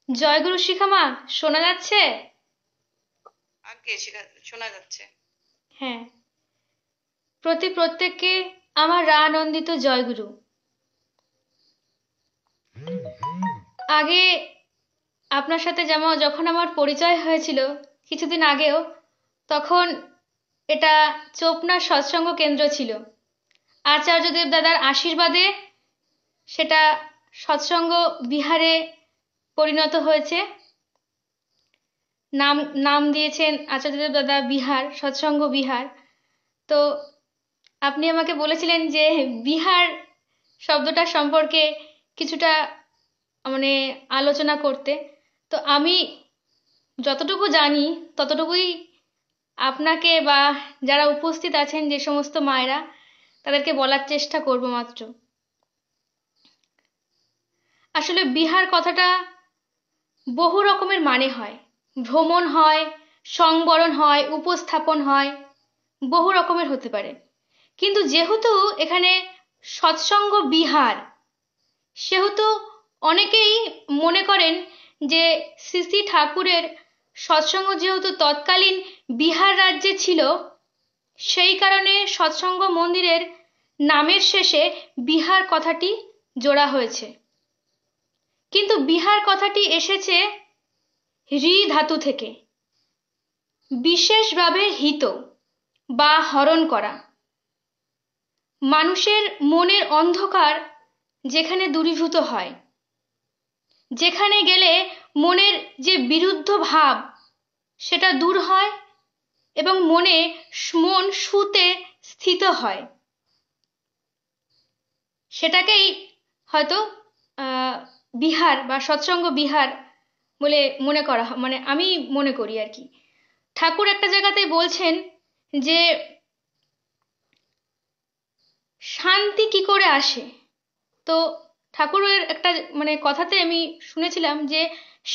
জয়গুরু শিখামা, শোনা যাচ্ছে? আগে শোনা যাচ্ছে। হ্যাঁ। প্রত্যেককে আমার রানন্দিত জয়গুরু। আগে আপনার সাথে যখন আমার পরিচয় হয়েছিল কিছুদিন আগেও, তখন এটা চোপনা সৎসঙ্গ কেন্দ্র ছিল। আচার্যদেব দাদার আশীর্বাদে সেটা সৎসঙ্গ বিহারে পরিণত হয়েছে। নাম নাম দিয়েছেন আচার্যদেব দাদা বিহার, সৎসঙ্গ বিহার। তো আপনি আমাকে বলেছিলেন যে বিহার শব্দটা সম্পর্কে কিছুটা মানে আলোচনা করতে। তো আমি যতটুকু জানি ততটুকুই আপনাকে বা যারা উপস্থিত আছেন যে সমস্ত মায়েরা, তাদেরকে বলার চেষ্টা করব মাত্র। আসলে বিহার কথাটা বহু রকমের মানে হয়। ভ্রমণ হয়, সংবরণ হয়, উপস্থাপন হয়, বহু রকমের হতে পারে। কিন্তু যেহেতু এখানে সৎসঙ্গ বিহার, সেহেতু অনেকেই মনে করেন যে শ্রী শ্রী ঠাকুরের সৎসঙ্গ যেহেতু তৎকালীন বিহার রাজ্যে ছিল, সেই কারণে সৎসঙ্গ মন্দিরের নামের শেষে বিহার কথাটি জোড়া হয়েছে। কিন্তু বিহার কথাটি এসেছে রি ধাতু থেকে, বিশেষভাবে হিত বা হরণ করা। মানুষের মনের অন্ধকার যেখানে দূরীভূত হয়, যেখানে গেলে মনের যে বিরুদ্ধ ভাব সেটা দূর হয় এবং মন সুতে স্থিত হয়, সেটাকেই হয়তো বিহার বা সৎসঙ্গ বিহার বলে মনে করা হয়, মানে আমি মনে করি আর কি। ঠাকুর একটা জায়গাতে বলছেন যে শান্তি কি করে আসে। তো ঠাকুরের একটা কথাতে আমি শুনেছিলাম যে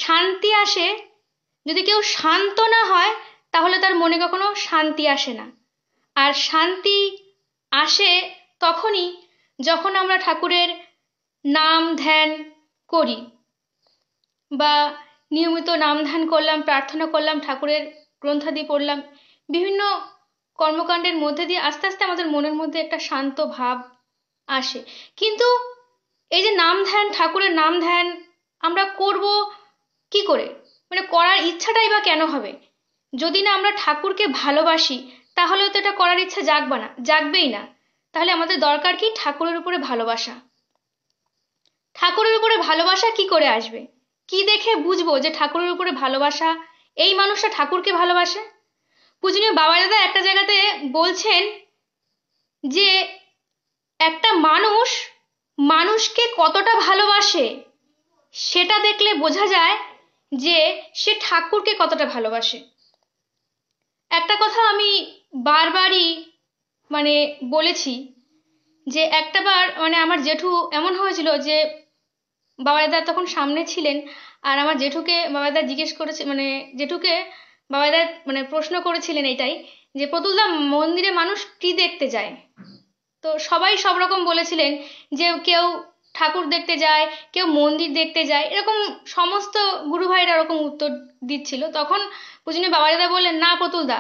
শান্তি আসে, যদি কেউ শান্ত না হয় তাহলে তার মনে কখনো শান্তি আসে না। আর শান্তি আসে তখনই যখন আমরা ঠাকুরের নাম ধ্যান করি, বা নিয়মিত নাম ধ্যান করলাম, প্রার্থনা করলাম, ঠাকুরের গ্রন্থাদি পড়লাম, বিভিন্ন কর্মকাণ্ডের মধ্যে দিয়ে আস্তে আস্তে আমাদের মনের মধ্যে একটা শান্ত ভাব আসে। কিন্তু এই যে নাম ধ্যান, ঠাকুরের নাম ধ্যান আমরা করব কি করে, করার ইচ্ছাটাই বা কেন হবে? যদি না আমরা ঠাকুরকে ভালোবাসি, তাহলে তো এটা করার ইচ্ছা জাগবেই না। তাহলে আমাদের দরকার কি? ঠাকুরের উপরে ভালোবাসা। ঠাকুরের উপরে ভালোবাসা কি করে আসবে? কি দেখে বুঝবো যে ঠাকুরের উপরে ভালোবাসা, এই মানুষটা ঠাকুরকে ভালোবাসে? পূজনীয় বাবা দাদা একটা জায়গাতে বলছেন যে একটা মানুষ মানুষকে কতটা ভালোবাসে সেটা দেখলে বোঝা যায় যে সে ঠাকুরকে কতটা ভালোবাসে। একটা কথা আমি বারবারই মানে বলেছি, যে একটাবার আমার জেঠু এমন হয়েছিল যে বাবাইদা তখন সামনে ছিলেন, আর আমার জেঠুকে বাবাইদা জিজ্ঞেস করেছে, জেঠুকে বাবাইদা প্রশ্ন করেছিলেন এটাই, যে প্রতুলদা, মন্দিরে মানুষ কি দেখতে যায়? তো সবাই সব রকম বলেছিলেন, যে কেউ ঠাকুর দেখতে যায়, কেউ মন্দির দেখতে যায়, এরকম সমস্ত গুরু ভাইরা এরকম উত্তর দিচ্ছিল। তখন পূজনীয় বাবাইদা বললেন, না প্রতুলদা,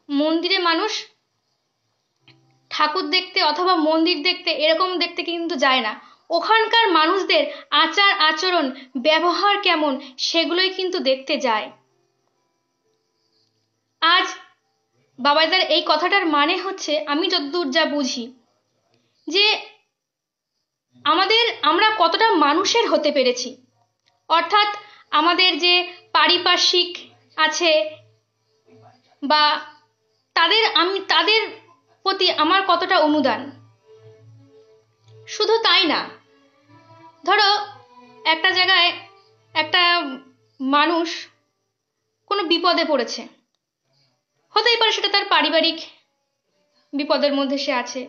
মন্দিরে মানুষ ঠাকুর দেখতে অথবা মন্দির দেখতে এরকম দেখতে কিন্তু যায় না, ওখানকার মানুষদের আচার আচরণ ব্যবহার কেমন সেগুলোই কিন্তু দেখতে যায়। আজ বাবাইদার এই কথাটার মানে হচ্ছে, আমি যতদূর যা বুঝি, যে আমরা কতটা মানুষের হতে পেরেছি, অর্থাৎ আমাদের যে পারিপার্শ্বিক আছে, বা তাদের প্রতি আমার কতটা অনুদান। শুধু তাই না, ধরো একটা জায়গায় একটা মানুষ কোনো বিপদে পড়েছে, হতেই পারে সেটা তার পারিবারিক বিপদের মধ্যে সে আছে,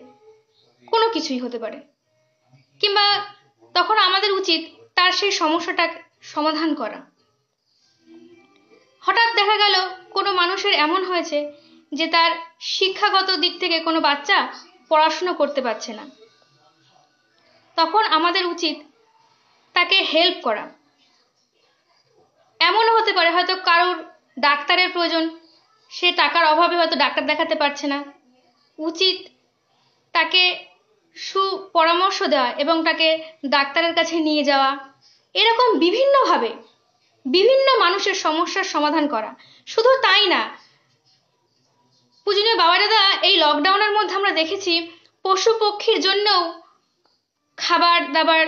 কোনো কিছুই হতে পারে, কিংবা তখন আমাদের উচিত তার সেই সমস্যাটা সমাধান করা। হঠাৎ দেখা গেল কোনো মানুষের এমন হয়েছে যে তার শিক্ষাগত দিক থেকে কোনো বাচ্চা পড়াশুনো করতে পারছে না, তখন আমাদের উচিত তাকে হেল্প করা। এমনও হতে পারে হয়তো কারোর ডাক্তারের প্রয়োজন, সে টাকার অভাবে হয়তো ডাক্তার দেখাতে পারছে না, উচিত তাকে সুপরামর্শ দেওয়া এবং তাকে ডাক্তারের কাছে নিয়ে যাওয়া। এরকম বিভিন্নভাবে বিভিন্ন মানুষের সমস্যার সমাধান করা। শুধু তাই না, পূজনীয় বাবা দাদা এই লকডাউনের মধ্যে আমরা দেখেছি পশু পক্ষীর জন্যও খাবার দাবার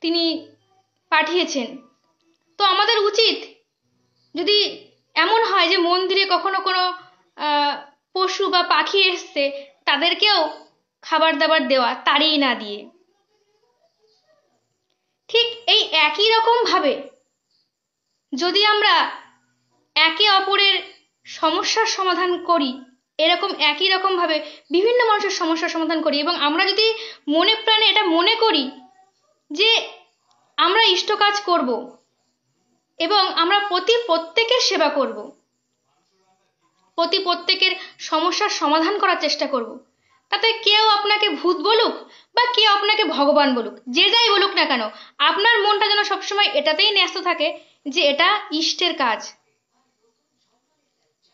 তিনি পাঠিয়েছেন। তো আমাদের উচিত, যদি এমন হয় যে মন্দিরে কখনো কোনো পশু বা পাখি এসছে, তাদেরকেও খাবার দাবার দেওয়া, তাড়িয়ে না দিয়ে। ঠিক এই একই রকম ভাবে যদি আমরা একে অপরের সমস্যার সমাধান করি, এরকম একই রকম ভাবে বিভিন্ন মানুষের সমস্যার সমাধান করি, এবং আমরা যদি মনে প্রাণে এটা মনে করি যে আমরা ইষ্ট কাজ করব এবং আমরা প্রত্যেকের সেবা করব, প্রত্যেকের সমস্যার সমাধান করার চেষ্টা করব, তাতে কেউ আপনাকে ভূত বলুক বা কেউ আপনাকে ভগবান বলুক, যে যাই বলুক না কেন, আপনার মনটা যেন সবসময় এটাতেই ন্যস্ত থাকে যে এটা ইষ্টের কাজ।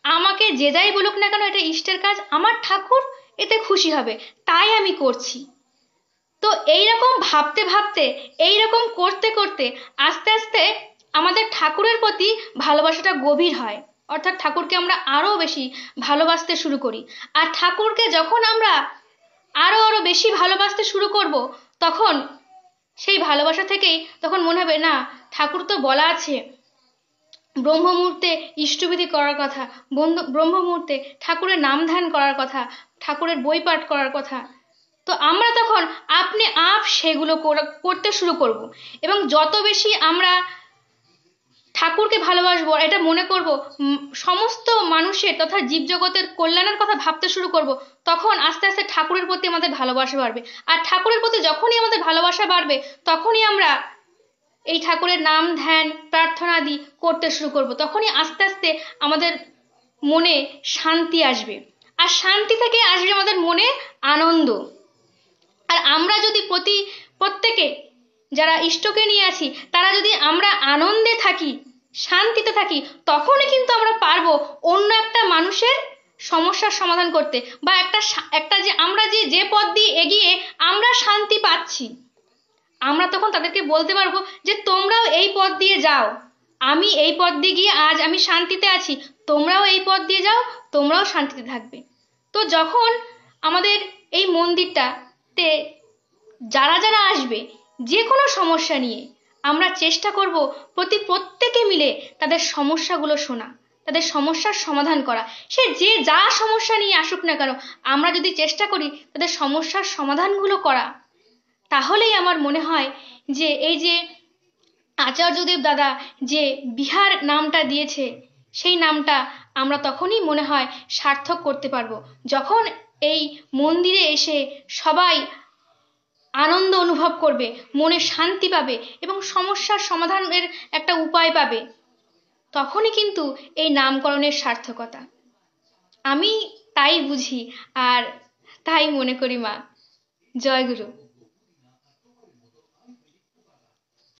আমাকে যে যাই বলুক না কেন, এটা ইষ্টের কাজ, আমার ঠাকুর এতে খুশি হবে, তাই আমি করছি। তো এইরকম ভাবতে ভাবতে, এইরকম করতে করতে আস্তে আস্তে আমাদের ঠাকুরের প্রতি ভালোবাসাটা গভীর হয়, অর্থাৎ ঠাকুরকে আমরা আরো বেশি ভালোবাসতে শুরু করি। আর ঠাকুরকে যখন আমরা আরো আরো বেশি ভালোবাসতে শুরু করব, তখন সেই ভালোবাসা থেকেই তখন মনে হবে, না, ঠাকুর তো বলা আছে ব্রহ্ম মুহূর্তে ইষ্টবিধি করার কথা, ব্রহ্ম মুহূর্তে ঠাকুরের নাম ধ্যান করার কথা, ঠাকুরের বই পাঠ করার কথা। তো আমরা তখন আপনি আপ সেগুলো করতে শুরু করব, এবং যত বেশি আমরা ঠাকুরকে ভালোবাসবো, এটা মনে করব, সমস্ত মানুষের তথা জীবজগতের কল্যাণের কথা ভাবতে শুরু করব, তখন আস্তে আস্তে ঠাকুরের প্রতি আমাদের ভালোবাসা বাড়বে। আর ঠাকুরের প্রতি যখনই আমাদের ভালোবাসা বাড়বে, তখনই আমরা এই ঠাকুরের নাম ধ্যান প্রার্থনা আদি করতে শুরু করব, তখনই আস্তে আস্তে আমাদের মনে শান্তি আসবে, আর শান্তি থেকে আসবে আমাদের মনে আনন্দ। আর আমরা যদি প্রত্যেকে যারা ইষ্টকে নিয়ে আছি, তারা যদি আমরা আনন্দে থাকি, শান্তিতে থাকি, তখনই কিন্তু আমরা পারবো অন্য একটা মানুষের সমস্যার সমাধান করতে, বা একটা যে আমরা যে পথ দিয়ে এগিয়ে আমরা শান্তি পাচ্ছি, আমরা তখন তাদেরকে বলতে পারবো যে তোমরাও এই পথ দিয়ে যাও, আমি এই পথ দিয়ে গিয়ে আজ আমি শান্তিতে আছি, তোমরাও এই পথ দিয়ে যাও, তোমরাও শান্তিতে থাকবে। তো যখন আমাদের এই মন্দিরটাতে যারা যারা আসবে, যে কোনো সমস্যা নিয়ে, আমরা চেষ্টা করব প্রত্যেকে মিলে তাদের সমস্যাগুলো শোনা, তাদের সমস্যার সমাধান করা। সে যে যা সমস্যা নিয়ে আসুক না কেন, আমরা যদি চেষ্টা করি তাদের সমস্যার সমাধানগুলো করা, তাহলেই আমার মনে হয় যে এই যে আচার্যদেব দাদা যে বিহার নামটা দিয়েছে, সেই নামটা আমরা তখনই মনে হয় সার্থক করতে পারবো, যখন এই মন্দিরে এসে সবাই আনন্দ অনুভব করবে, মনে শান্তি পাবে এবং সমস্যার সমাধানের একটা উপায় পাবে, তখনই কিন্তু এই নামকরণের সার্থকতা। আমি তাই বুঝি আর তাই মনে করি মা। জয় গুরু।